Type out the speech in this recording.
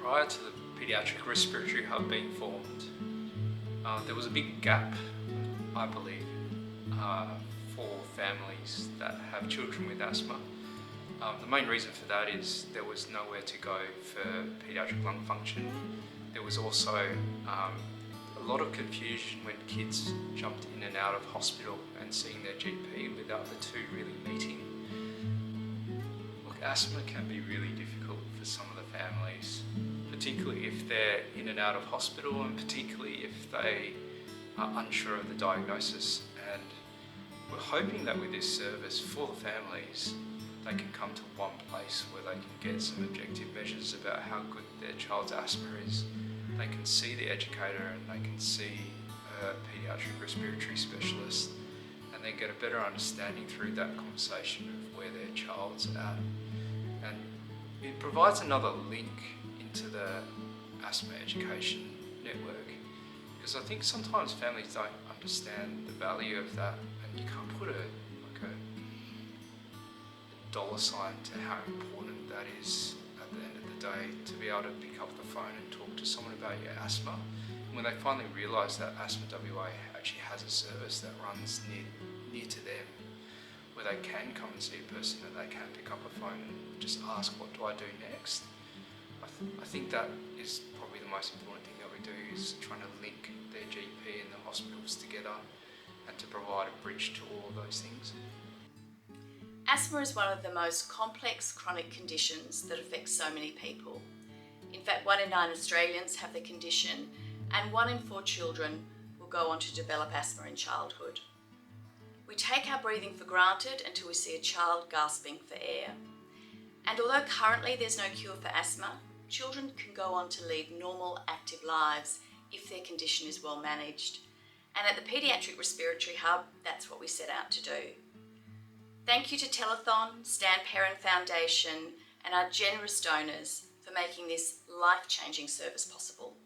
prior to the Paediatric Respiratory Hub being formed, there was a big gap, I believe, for families that have children with asthma. The main reason for that is there was nowhere to go for paediatric lung function. There was also a lot of confusion when kids jumped in and out of hospital and seeing their GP without the two really meeting. Look, asthma can be really difficult for some of the families, particularly if they're in and out of hospital and particularly if they are unsure of the diagnosis. And we're hoping that with this service for the families, they can come to one place where they can get some objective measures about how good their child's asthma is. They can see the educator and they can see a paediatric respiratory specialist and then get a better understanding through that conversation of where their child's at. And it provides another link into the asthma education network, because I think sometimes families don't understand the value of that, and you can't put a dollar sign to how important that is at the end of the day, to be able to pick up the phone and talk to someone about your asthma. And when they finally realise that Asthma WA actually has a service that runs near to them, where they can come and see a person and they can pick up a phone and just ask, what do I do next? I think that is probably the most important thing that we do, is trying to link their GP and the hospitals together and to provide a bridge to all of those things. Asthma is one of the most complex chronic conditions that affects so many people. In fact, 1 in 9 Australians have the condition, and 1 in 4 children will go on to develop asthma in childhood. We take our breathing for granted until we see a child gasping for air. And although currently there's no cure for asthma, children can go on to lead normal, active lives if their condition is well managed. And at the Paediatric Respiratory Hub, that's what we set out to do. Thank you to Telethon, Stan Perrin Foundation, and our generous donors for making this life-changing service possible.